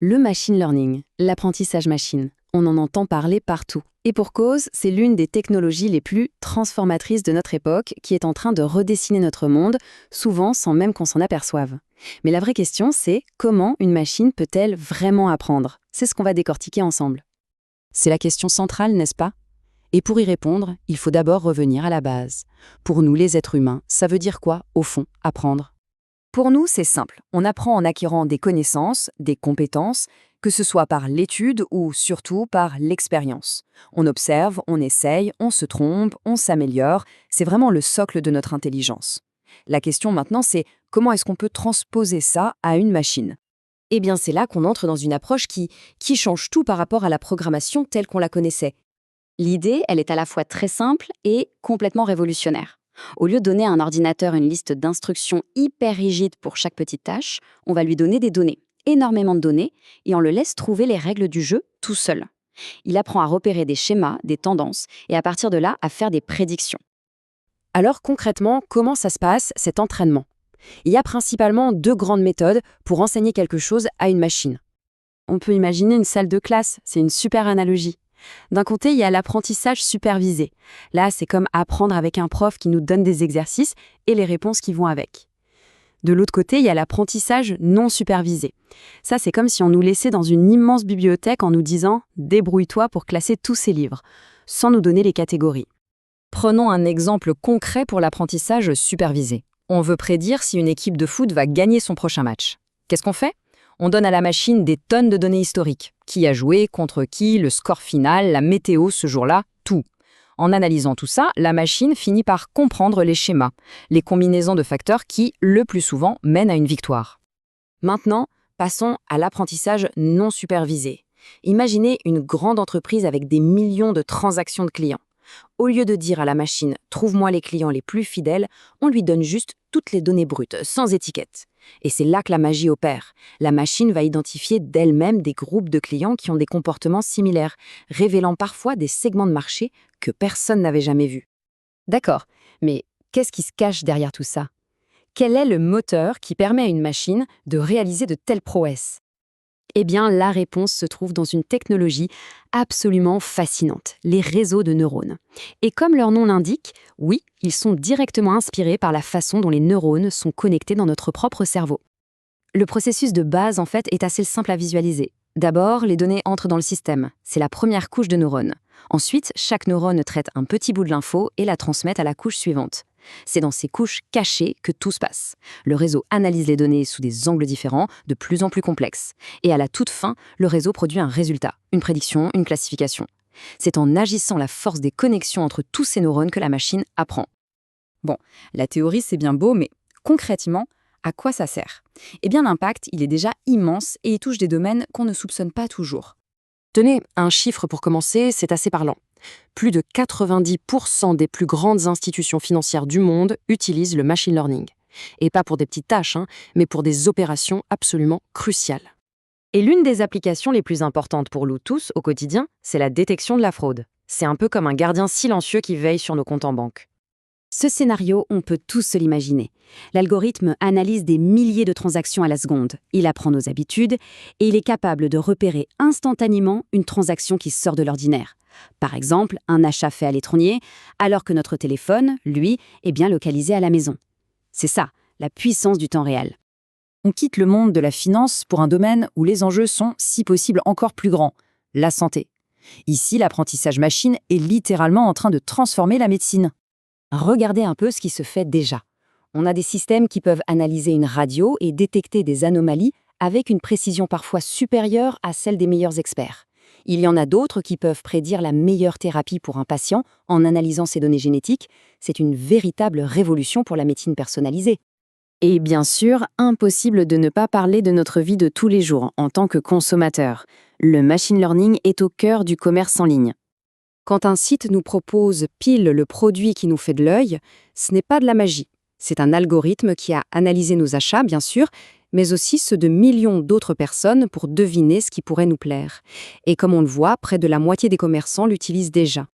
Le machine learning, l'apprentissage machine, on en entend parler partout. Et pour cause, c'est l'une des technologies les plus transformatrices de notre époque qui est en train de redessiner notre monde, souvent sans même qu'on s'en aperçoive. Mais la vraie question, c'est comment une machine peut-elle vraiment apprendre? C'est ce qu'on va décortiquer ensemble. C'est la question centrale, n'est-ce pas? Et pour y répondre, il faut d'abord revenir à la base. Pour nous, les êtres humains, ça veut dire quoi, au fond, apprendre? Pour nous, c'est simple. On apprend en acquérant des connaissances, des compétences, que ce soit par l'étude ou surtout par l'expérience. On observe, on essaye, on se trompe, on s'améliore. C'est vraiment le socle de notre intelligence. La question maintenant, c'est comment est-ce qu'on peut transposer ça à une machine? Eh bien, c'est là qu'on entre dans une approche qui change tout par rapport à la programmation telle qu'on la connaissait. L'idée, elle est à la fois très simple et complètement révolutionnaire. Au lieu de donner à un ordinateur une liste d'instructions hyper rigide pour chaque petite tâche, on va lui donner des données, énormément de données, et on le laisse trouver les règles du jeu tout seul. Il apprend à repérer des schémas, des tendances, et à partir de là, à faire des prédictions. Alors concrètement, comment ça se passe, cet entraînement? Il y a principalement deux grandes méthodes pour enseigner quelque chose à une machine. On peut imaginer une salle de classe, c'est une super analogie. D'un côté, il y a l'apprentissage supervisé. Là, c'est comme apprendre avec un prof qui nous donne des exercices et les réponses qui vont avec. De l'autre côté, il y a l'apprentissage non supervisé. Ça, c'est comme si on nous laissait dans une immense bibliothèque en nous disant « débrouille-toi pour classer tous ces livres », sans nous donner les catégories. Prenons un exemple concret pour l'apprentissage supervisé. On veut prédire si une équipe de foot va gagner son prochain match. Qu'est-ce qu'on fait? On donne à la machine des tonnes de données historiques. Qui a joué, contre qui, le score final, la météo ce jour-là, tout. En analysant tout ça, la machine finit par comprendre les schémas, les combinaisons de facteurs qui, le plus souvent, mènent à une victoire. Maintenant, passons à l'apprentissage non supervisé. Imaginez une grande entreprise avec des millions de transactions de clients. Au lieu de dire à la machine « trouve-moi les clients les plus fidèles », on lui donne juste toutes les données brutes, sans étiquette. Et c'est là que la magie opère. La machine va identifier d'elle-même des groupes de clients qui ont des comportements similaires, révélant parfois des segments de marché que personne n'avait jamais vus. D'accord, mais qu'est-ce qui se cache derrière tout ça? Quel est le moteur qui permet à une machine de réaliser de telles prouesses? Eh bien, la réponse se trouve dans une technologie absolument fascinante, les réseaux de neurones. Et comme leur nom l'indique, oui, ils sont directement inspirés par la façon dont les neurones sont connectés dans notre propre cerveau. Le processus de base, en fait, est assez simple à visualiser. D'abord, les données entrent dans le système. C'est la première couche de neurones. Ensuite, chaque neurone traite un petit bout de l'info et la transmet à la couche suivante. C'est dans ces couches cachées que tout se passe. Le réseau analyse les données sous des angles différents, de plus en plus complexes. Et à la toute fin, le réseau produit un résultat, une prédiction, une classification. C'est en agissant la force des connexions entre tous ces neurones que la machine apprend. Bon, la théorie c'est bien beau, mais concrètement, à quoi ça sert? Eh bien l'impact, il est déjà immense et il touche des domaines qu'on ne soupçonne pas toujours. Tenez, un chiffre pour commencer, c'est assez parlant. Plus de 90% des plus grandes institutions financières du monde utilisent le machine learning. Et pas pour des petites tâches, mais pour des opérations absolument cruciales. Et l'une des applications les plus importantes pour nous tous au quotidien, c'est la détection de la fraude. C'est un peu comme un gardien silencieux qui veille sur nos comptes en banque. Ce scénario, on peut tous se l'imaginer. L'algorithme analyse des milliers de transactions à la seconde. Il apprend nos habitudes et il est capable de repérer instantanément une transaction qui sort de l'ordinaire. Par exemple, un achat fait à l'étranger, alors que notre téléphone, lui, est bien localisé à la maison. C'est ça, la puissance du temps réel. On quitte le monde de la finance pour un domaine où les enjeux sont, si possible, encore plus grands, la santé. Ici, l'apprentissage machine est littéralement en train de transformer la médecine. Regardez un peu ce qui se fait déjà. On a des systèmes qui peuvent analyser une radio et détecter des anomalies avec une précision parfois supérieure à celle des meilleurs experts. Il y en a d'autres qui peuvent prédire la meilleure thérapie pour un patient en analysant ses données génétiques. C'est une véritable révolution pour la médecine personnalisée. Et bien sûr, impossible de ne pas parler de notre vie de tous les jours en tant que consommateur. Le machine learning est au cœur du commerce en ligne. Quand un site nous propose pile le produit qui nous fait de l'œil, ce n'est pas de la magie. C'est un algorithme qui a analysé nos achats, bien sûr, mais aussi ceux de millions d'autres personnes pour deviner ce qui pourrait nous plaire. Et comme on le voit, près de la moitié des commerçants l'utilisent déjà.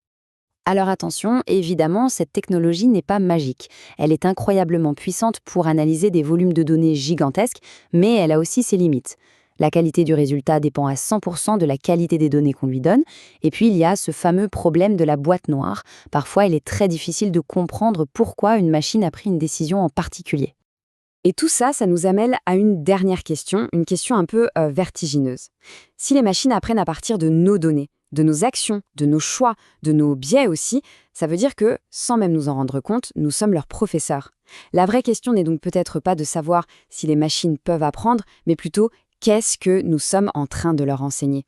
Alors attention, évidemment, cette technologie n'est pas magique. Elle est incroyablement puissante pour analyser des volumes de données gigantesques, mais elle a aussi ses limites. La qualité du résultat dépend à 100% de la qualité des données qu'on lui donne. Et puis, il y a ce fameux problème de la boîte noire. Parfois, il est très difficile de comprendre pourquoi une machine a pris une décision en particulier. Et tout ça, ça nous amène à une dernière question, une question un peu vertigineuse. Si les machines apprennent à partir de nos données, de nos actions, de nos choix, de nos biais aussi, ça veut dire que, sans même nous en rendre compte, nous sommes leurs professeurs. La vraie question n'est donc peut-être pas de savoir si les machines peuvent apprendre, mais plutôt qu'est-ce que nous sommes en train de leur enseigner.